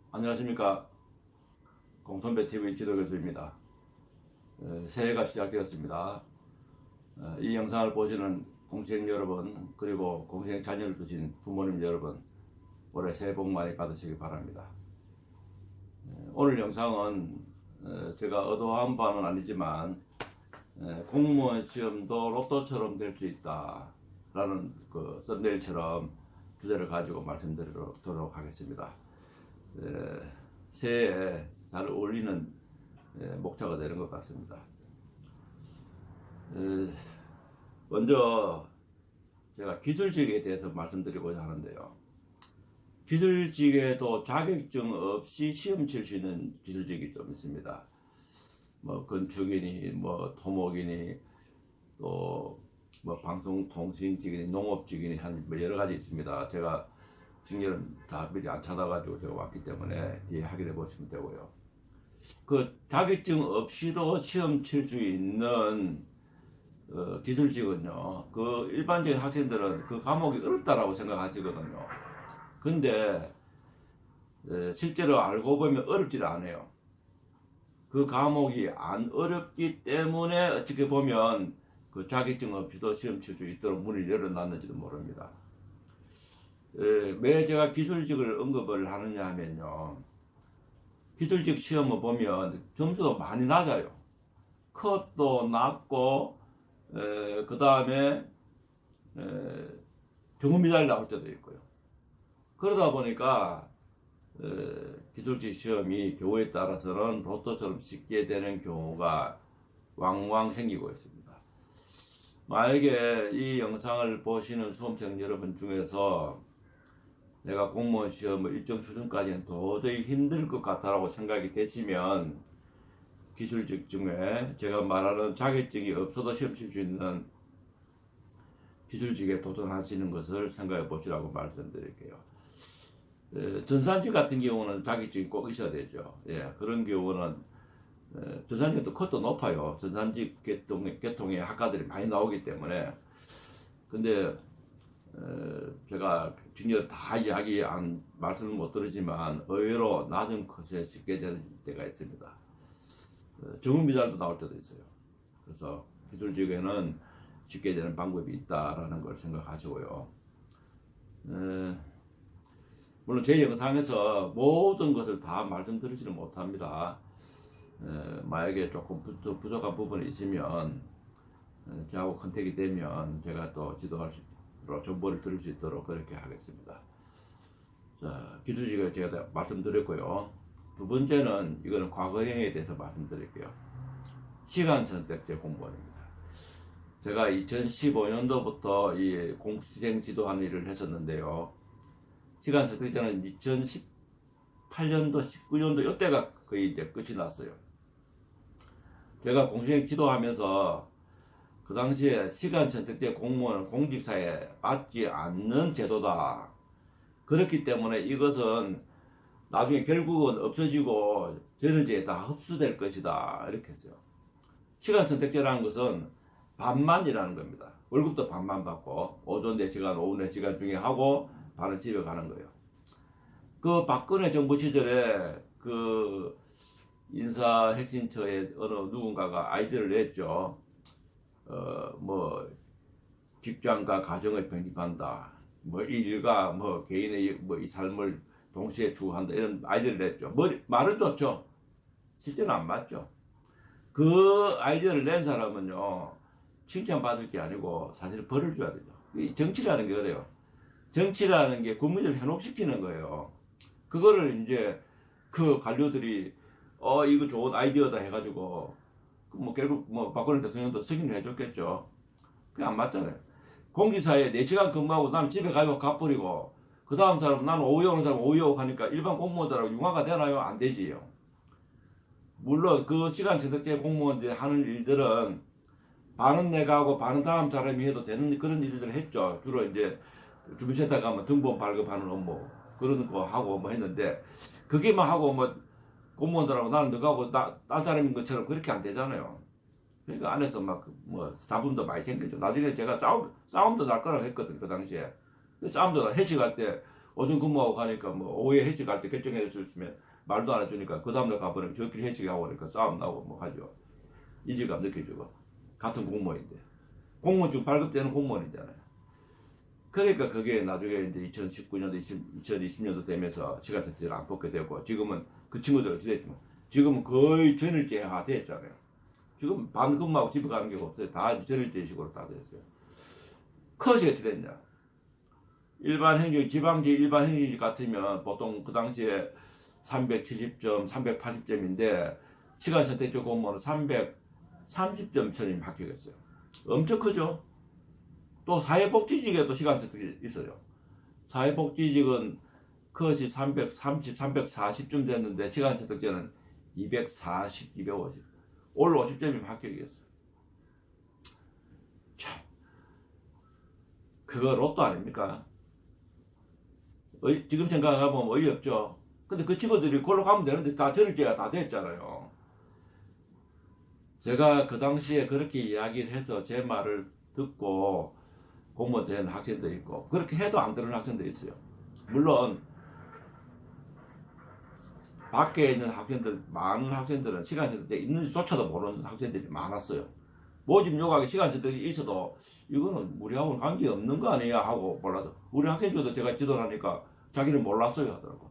안녕하십니까. 공선배TV 지도교수입니다. 새해가 시작되었습니다. 이 영상을 보시는 공시생 여러분, 그리고 공시생 자녀를 두신 부모님 여러분, 올해 새해 복 많이 받으시기 바랍니다. 오늘 영상은 제가 의도한 바는 아니지만 공무원 시험도 로또처럼 될 수 있다 라는 그 썸네일처럼 주제를 가지고 말씀드리도록 하겠습니다. 새해에 잘 어울리는 목차가 되는 것 같습니다. 먼저 제가 기술직에 대해서 말씀드리고자 하는데요. 기술직에도 자격증 없이 시험 칠 수 있는 기술직이 좀 있습니다. 뭐 건축이니 뭐 토목이니 또 뭐 방송통신직이니 농업직이니 한 뭐 여러 가지 있습니다. 제가 직렬은 다 미리 안 찾아가지고 제가 왔기 때문에 뒤에 확인해 보시면 되고요. 그 자격증 없이도 시험 칠 수 있는 기술직은요, 그 일반적인 학생들은 그 과목이 어렵다라고 생각하시거든요. 근데 실제로 알고 보면 어렵지 않아요. 그 과목이 안 어렵기 때문에 어떻게 보면 그 자격증 없이도 시험 칠 수 있도록 문을 열어놨는지도 모릅니다. 왜 제가 기술직을 언급을 하느냐 하면요, 기술직 시험을 보면 점수도 많이 낮아요. 컷도 낮고 그 다음에 경험미달 나올 때도 있고요. 그러다 보니까 기술직 시험이 경우에 따라서는 로또처럼 쉽게 되는 경우가 왕왕 생기고 있습니다. 만약에 이 영상을 보시는 수험생 여러분 중에서 내가 공무원 시험을 일정 수준까지는 도저히 힘들 것 같다라고 생각이 되시면 기술직 중에 제가 말하는 자격증이 없어도 시험 칠 수 있는 기술직에 도전하시는 것을 생각해 보시라고 말씀드릴게요. 전산직 같은 경우는 자격증이 꼭 있어야 되죠. 그런 경우는 전산직도 컷도 높아요. 전산직 계통의 학과들이 많이 나오기 때문에. 근데 제가 직렬 다 말씀을 못 드리지만 의외로 낮은 컷에 쉽게 되는 때가 있습니다. 정음미달도 나올 때도 있어요. 그래서 기술직에는 쉽게 되는 방법이 있다라는 걸 생각하시고요. 물론 제 영상에서 모든 것을 다 말씀드리지는 못합니다. 만약에 조금 부족한 부분이 있으면 저하고 컨택이 되면 제가 또 지도할 수 있도록 정보를 드릴 수 있도록 그렇게 하겠습니다. 자, 기술직에 제가 말씀드렸고요. 두 번째는 이거는 과거형에 대해서 말씀드릴게요. 시간선택제 공무원입니다. 제가 2015년도부터 이 공시생 지도하는 일을 했었는데요. 시간선택제는 2018년도, 19년도 이때가 거의 이제 끝이 났어요. 제가 공시생 지도하면서 그 당시에 시간선택제 공무원은 공직사에 맞지 않는 제도다. 그렇기 때문에 이것은 나중에 결국은 없어지고 전일제에 다 흡수될 것이다. 이렇게 했어요. 시간선택제라는 것은 반만 일하는 겁니다. 월급도 반만 받고 오전 4시간, 오후 4시간 중에 하고 바로 집에 가는 거예요. 그 박근혜 정부 시절에 그 인사혁신처에 어느 누군가가 아이디어를 냈죠. 뭐 직장과 가정을 병립한다. 뭐 일과 뭐 개인의 뭐 이 삶을 동시에 추구한다. 이런 아이디어를 냈죠. 말은 좋죠. 실제는 안 맞죠. 그 아이디어를 낸 사람은요, 칭찬받을 게 아니고 사실 벌을 줘야 되죠. 이 정치라는 게 그래요. 정치라는 게 국민을 현혹시키는 거예요. 그거를 이제 그 관료들이 이거 좋은 아이디어다 해가지고 뭐 결국 뭐 박근혜 대통령도 승인을 해줬겠죠. 그게 안 맞잖아요. 공직사에 4시간 근무하고 나는 집에 가고 갚으리고 그 다음 사람은 나는 오후에 오는 사람 오후에 오고 하니까 일반 공무원들하고 융화가 되나요? 안 되지요. 물론 그 시간선택제 공무원들이 하는 일들은 반은 내가 하고 반은 다음 사람이 해도 되는 그런 일들을 했죠. 주로 이제 주민센터 가면 등본 발급하는 업무 그런 거 하고 뭐 했는데 그게만 하고 뭐 공무원들하고 나는 너가 하고 딴 사람인 것처럼 그렇게 안 되잖아요. 그러니까 안에서 막 뭐 잡음도 많이 생기죠. 나중에 제가 싸움도 날 거라고 했거든. 그 당시에 싸움도 날 회식할 때 오전 근무하고 가니까 뭐 오후에 회식할 때 결정해 줬으면 말도 안 해주니까 그 다음날 가보니까 저끼리 회식하고 그러니까 싸움 나고 뭐 하죠. 이질감 느껴지고. 같은 공무원인데. 공무원 지금 발급되는 공무원이잖아요. 그러니까 그게 나중에 이제 2019년도, 2020년도 되면서 시간 테스트를 안 뽑게 되고, 지금은 그 친구들 어찌 됐지만, 지금은 거의 전일제화 됐잖아요. 지금 반 근무하고 집에 가는 게 없어요. 다 전일제식으로 다 됐어요. 컷이 어찌 됐냐. 일반 행정, 지방지 일반 행정직 같으면 보통 그 당시에 370점, 380점인데, 시간 선택적 공무원은 330점 선임 합격했어요. 엄청 크죠? 또 사회복지직에도 시간 선택이 있어요. 사회복지직은 컷이 330, 340쯤 됐는데 시간 선택제는 240, 250. 올 50점이면 합격이었어요. 참, 그거 로또 아닙니까? 지금 생각해보면 어이없죠. 근데 그 친구들이 그걸로 가면 되는데 다 전일제가 다 됐잖아요. 제가 그 당시에 그렇게 이야기를 해서 제 말을 듣고 공무원 된 학생도 있고, 그렇게 해도 안 되는 학생도 있어요. 물론 밖에 있는 학생들, 많은 학생들은 시간 선택제 있는지조차도 모르는 학생들이 많았어요. 모집 요각에 시간 선택이 있어도 이거는 우리하고는 관계없는 거 아니야 하고 몰라서, 우리 학생 중에도 제가 지도를 하니까 자기는 몰랐어요 하더라고.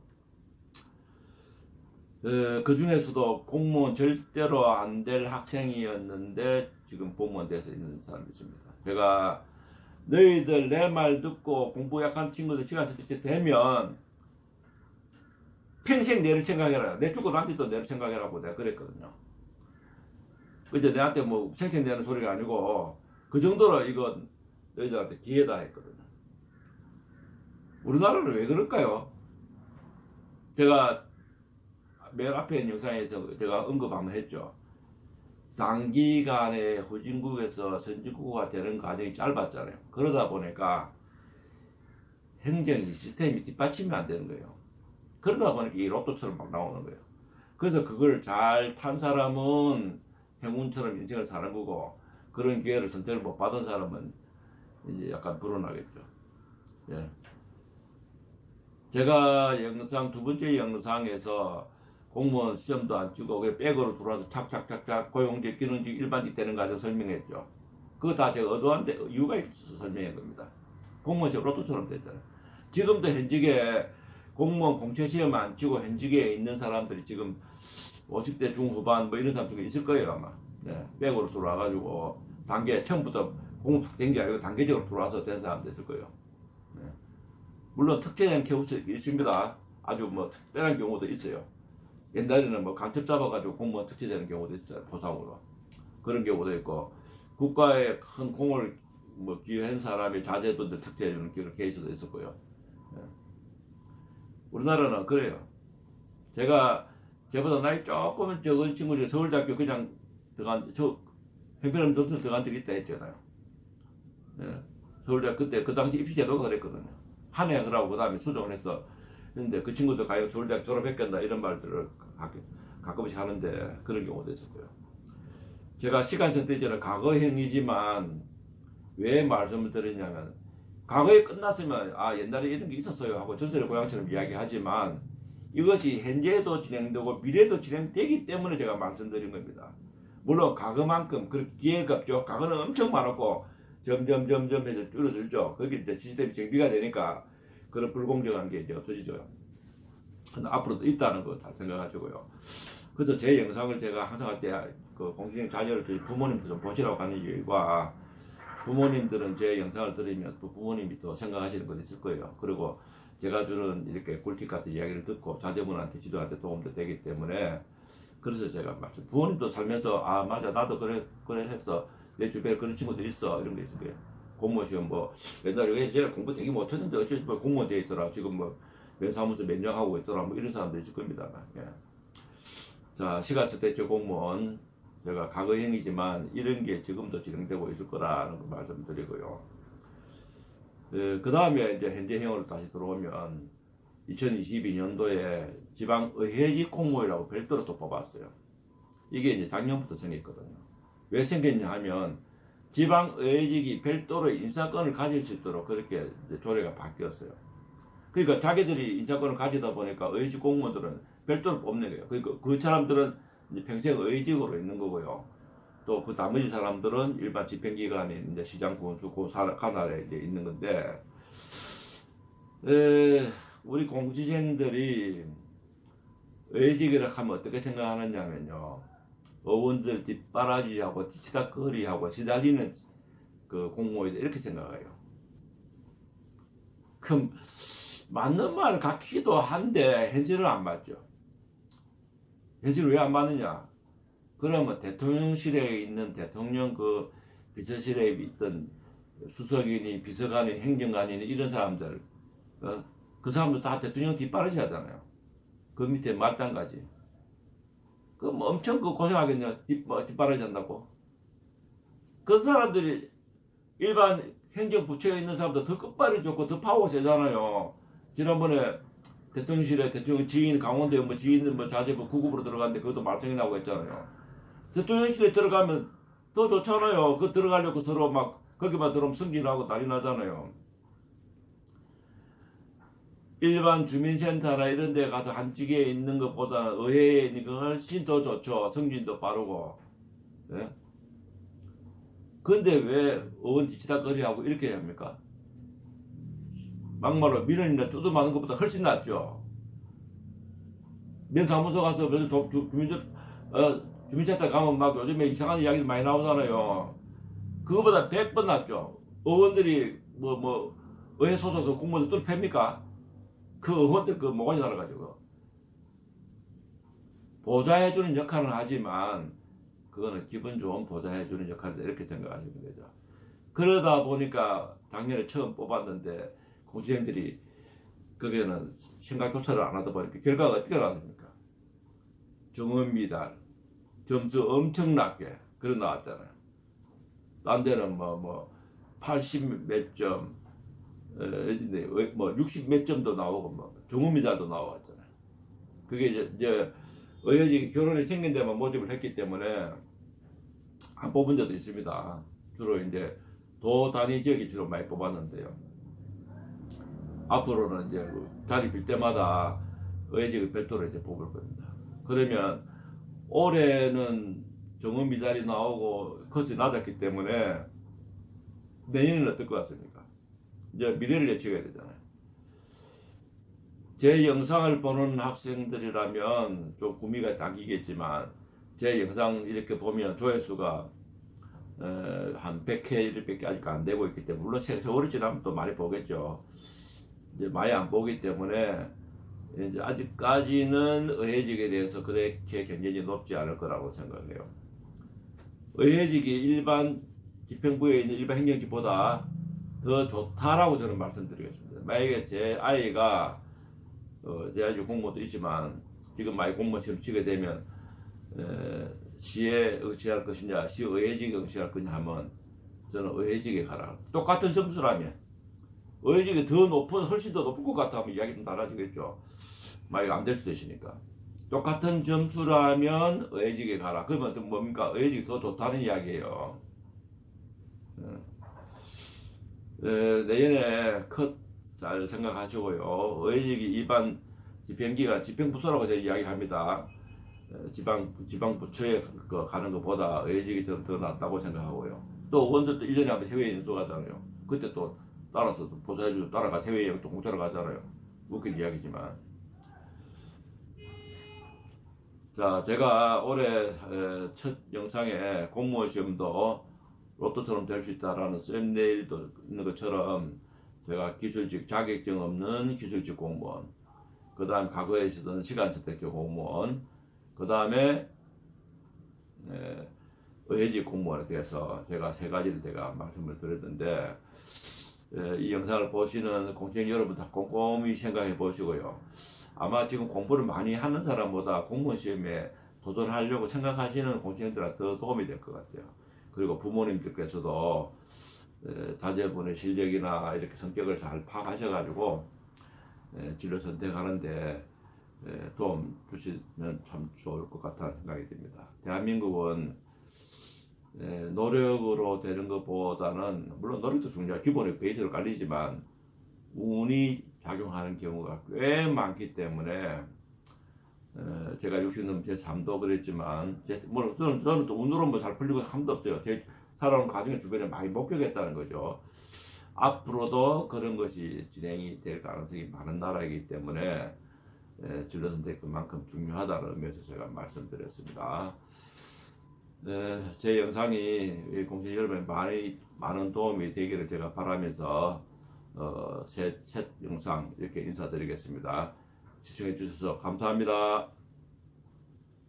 그 중에서도 공무원 절대로 안 될 학생이었는데 지금 공무원 돼서 있는 사람이 있습니다. 제가 너희들 내 말 듣고 공부 약한 친구들 시간 선택제 되면 평생 내를 생각해라. 내 죽고 난 뒤도 내를 생각해라고 내가 그랬거든요. 근데 내한테 뭐 생생내는 소리가 아니고 그 정도로 이거 너희들한테 기회다 했거든요. 우리나라는 왜 그럴까요? 제가 맨 앞에 있는 영상에서 제가 언급 한번 했죠. 단기간에 후진국에서 선진국가 되는 과정이 짧았잖아요. 그러다 보니까 행정이 시스템이 뒷받침이 안 되는 거예요. 그러다 보니까 이 로또처럼 막 나오는 거예요. 그래서 그걸 잘 탄 사람은 행운처럼 인생을 사는 거고, 그런 기회를 선택을 못 받은 사람은 이제 약간 불어나겠죠. 예. 제가 영상, 두 번째 영상에서 공무원 시험도 안 치고 그냥 백으로 들어와서 착착착착 고용직, 기능직, 일반직 되는 과정 설명했죠. 그거 다 제가 의도한데 이유가 있어서 설명한 겁니다. 공무원 시험 로또처럼 됐잖아요. 지금도 현직에 공무원 공채 시험 안 치고 현직에 있는 사람들이 지금 50대 중후반 뭐 이런 사람 중에 있을 거예요 아마. 네, 백으로 들어와가지고 단계 처음부터 공무원 된 게 아니고 단계적으로 들어와서 된 사람도 있을 거예요. 네. 물론 특혜된 경우도 있습니다. 아주 뭐 특별한 경우도 있어요. 옛날에는 뭐 간첩 잡아가지고 공무원 특혜되는 경우도 있었잖아요. 보상으로. 그런 경우도 있고, 국가에 큰 공을 뭐 기여한 사람의 자제분들 특혜해주는 그런 케이스도 있었고요. 네. 우리나라는 그래요. 제가 저보다 나이 조금 적은 친구들이 서울대학교 그냥 들어간, 형편없는 점수 들어간 적이 있다 했잖아요. 네. 서울대학 그때 그 당시 입시제도가 그랬거든요. 한 해 하라고 그 다음에 수정을 했어. 근데 그 친구들 가요 서울대학 졸업했겠나 이런 말들을 가끔씩 하는데 그런 경우도 있었고요. 제가 시간 선택제는 과거형이지만 왜 말씀을 드리냐면, 과거에 끝났으면 아 옛날에 이런 게 있었어요 하고 전설의 고향처럼 이야기하지만, 이것이 현재도 진행되고 미래도 진행되기 때문에 제가 말씀드린 겁니다. 물론 과거만큼 그렇게 기회가 없죠. 과거는 엄청 많았고 점점 해서 줄어들죠. 거기 이제 시스템이 정비가 되니까 그런 불공정한 게 이제 없어지죠. 근데 앞으로도 있다는 거 다 생각하시고요. 그래서 제 영상을 제가 항상 할 때 그 공식적인 자료를 저희 부모님들 좀 보시라고 하는 이유가, 부모님들은 제 영상을 들으면 또 부모님이 또 생각하시는 것도 있을 거예요. 그리고 제가 주는 이렇게 꿀팁 같은 이야기를 듣고 자제분한테 지도한테 도움도 되기 때문에, 그래서 제가 말씀, 부모님도 살면서 아 맞아 나도 그래 했어, 내 주변에 그런 친구도 있어 이런 게 있을 거예요. 공무원 시험 뭐 옛날에 왜 제가 공부 되게 못했는데 어쩔 수 없이 공무원 돼 있더라, 지금 뭐 면사무소 몇 년 하고 있더라, 뭐 이런 사람도 있을 겁니다. 예. 자, 시간 선택제 공무원, 제가 과거형이지만 이런 게 지금도 진행되고 있을 거라는 걸 말씀드리고요. 그 다음에 이제 현재형으로 다시 들어오면 2022년도에 지방의회직 공무원이라고 별도로 또 뽑았어요. 이게 이제 작년부터 생겼거든요. 왜 생겼냐 하면 지방의회직이 별도로 인사권을 가질 수 있도록 그렇게 이제 조례가 바뀌었어요. 그러니까 자기들이 인사권을 가지다 보니까 의직 공무원들은 별도로 뽑는 거예요. 그러니까 그 사람들은 이제 평생 의직으로 있는 거고요. 또 그 나머지 사람들은 일반 집행기관인 이제 시장, 군수, 관할에 이제 있는 건데, 우리 공직생들이 의직이라 하면 어떻게 생각하느냐면요. 의원들 뒷바라지하고 뒤치다거리하고 시달리는 그 공무원이다 이렇게 생각해요. 그럼 맞는 말 같기도 한데 현실은 안 맞죠. 현실은 왜 안 맞느냐? 그러면 대통령실에 있는 대통령 그 비서실에 있던 수석이니 비서관이니 행정관이니 이런 사람들, 그 사람들 다 대통령 뒷바라지 하잖아요. 그 밑에 말단까지. 그럼 엄청 그 고생하겠냐? 뒷바라지 한다고. 그 사람들이 일반 행정부처에 있는 사람들 더 끝발이 좋고 더 파워가 세잖아요. 지난번에 대통령실에 대통령 지인 강원도에 뭐 지인 뭐 자제부 9급으로 들어갔는데 그것도 말썽이 나고 했잖아요. 대통령실에 들어가면 더 좋잖아요. 그 들어가려고 서로 막 거기만 들어오면 승진하고 난리 나잖아요. 일반 주민센터나 이런 데 가서 한직에 있는 것보다 의회에 있는 거 훨씬 더 좋죠. 승진도 빠르고. 예? 근데 왜 의원 뒤치다거리하고 이렇게 해야 합니까? 막말로 민원이나 뜯어맞는 것보다 훨씬 낫죠. 면사무소 가서 주민센터 가면 막 요즘에 이상한 이야기도 많이 나오잖아요. 그거보다 100번 낫죠. 의원들이 의회 소속 그 공무원들 뚫패입니까? 그 의원들 그 모가지 날아가지고 보좌해주는 역할은 하지만 그거는 기분 좋은 보좌해주는 역할이다 이렇게 생각하시면 되죠. 그러다 보니까 작년에 처음 뽑았는데 공직생들이 거기에는 생각조차를 안 하다 보니까 결과가 어떻게 나왔습니까? 정원 미달 점수 엄청 낮게 그런 나왔잖아요. 딴 데는 80 몇 점, 60 몇 점도 나오고 정원 미달도 나왔잖아요. 그게 이제 의회직이 결혼이 생긴 데만 모집을 했기 때문에 안 뽑은 데도 있습니다. 주로 이제 도 단위 지역이 주로 많이 뽑았는데요. 앞으로는 이제 자리 빌 때마다 의회직을 별도로 이제 뽑을 겁니다. 그러면 올해는 정원 미달이 나오고 컷이 낮았기 때문에 내년에는 어떨 것 같습니까? 이제 미래를 예측해야 되잖아요. 제 영상을 보는 학생들이라면 좀 구미가 당기겠지만 제 영상 이렇게 보면 조회수가 한 100회 100개 아직 안 되고 있기 때문에 물론 세월이 지나면 또 많이 보겠죠. 이제 많이 안 보기 때문에 이제 아직까지는 의회직에 대해서 그렇게 경쟁이 높지 않을 거라고 생각해요. 의회직이 일반 집행부에 있는 일반 행정직보다 더 좋다라고 저는 말씀드리겠습니다. 만약에 제 아이가 제 아이 공무원도 있지만 지금 많이 공무원 시험 치게 되면 시에 응시할 것이냐 시의회직에 응시할 거냐 하면 저는 의회직에 가라. 똑같은 점수라면 의회직이 더 높은 훨씬 더 높을 것 같아 하면 이야기 좀 달라지겠죠. 만약에 안 될 수도 있으니까. 똑같은 점수라면 의회직에 가라. 그러면 또 뭡니까? 의회직이 더 좋다는 이야기예요. 내년에 컷 잘 생각하시고요. 의회직이 일반 집행기관, 집행부서라고 제가 이야기합니다. 지방부처에 가는 것보다 의회직이 더 낫다고 생각하고요. 또 의원들도 1년에 한 번 해외 연수 가잖아요. 그때 또 따라서 보좌해주고 따라가 해외여행 또 공짜로 가잖아요. 웃긴 이야기지만. 자, 제가 올해 첫 영상에 공무원 시험도 로또처럼 될 수 있다라는 썸네일도 있는 것처럼 제가 기술직 자격증 없는 기술직 공무원, 그 다음 과거에 있었던 시간채택제 공무원, 그 다음에 의회직 공무원에 대해서 제가 세 가지를 제가 말씀을 드렸는데 이 영상을 보시는 공직원 여러분 다 꼼꼼히 생각해 보시고요. 아마 지금 공부를 많이 하는 사람보다 공무원 시험에 도전하려고 생각하시는 공직원들한테 더 도움이 될 것 같아요. 그리고 부모님들께서도 자제분의 실력이나 이렇게 성격을 잘 파악하셔가지고 진로 선택하는데 도움 주시면 참 좋을 것 같다는 생각이 듭니다. 대한민국은 노력으로 되는 것보다는 물론 노력도 중요하고 기본의 베이스로 깔리지만 운이 작용하는 경우가 꽤 많기 때문에 제가 60년 제 삶도 그랬지만 저는 또 운으로 뭐 잘 풀리고 함도 없어요. 제 살아온 과정의 주변에 많이 목격했다는 거죠. 앞으로도 그런 것이 진행이 될 가능성이 많은 나라이기 때문에 진로 선택 그만큼 중요하다는 의미에서 제가 말씀드렸습니다. 제 영상이 공신 여러분에 많은 도움이 되기를 제가 바라면서 새 영상 이렇게 인사드리겠습니다. 시청해 주셔서 감사합니다.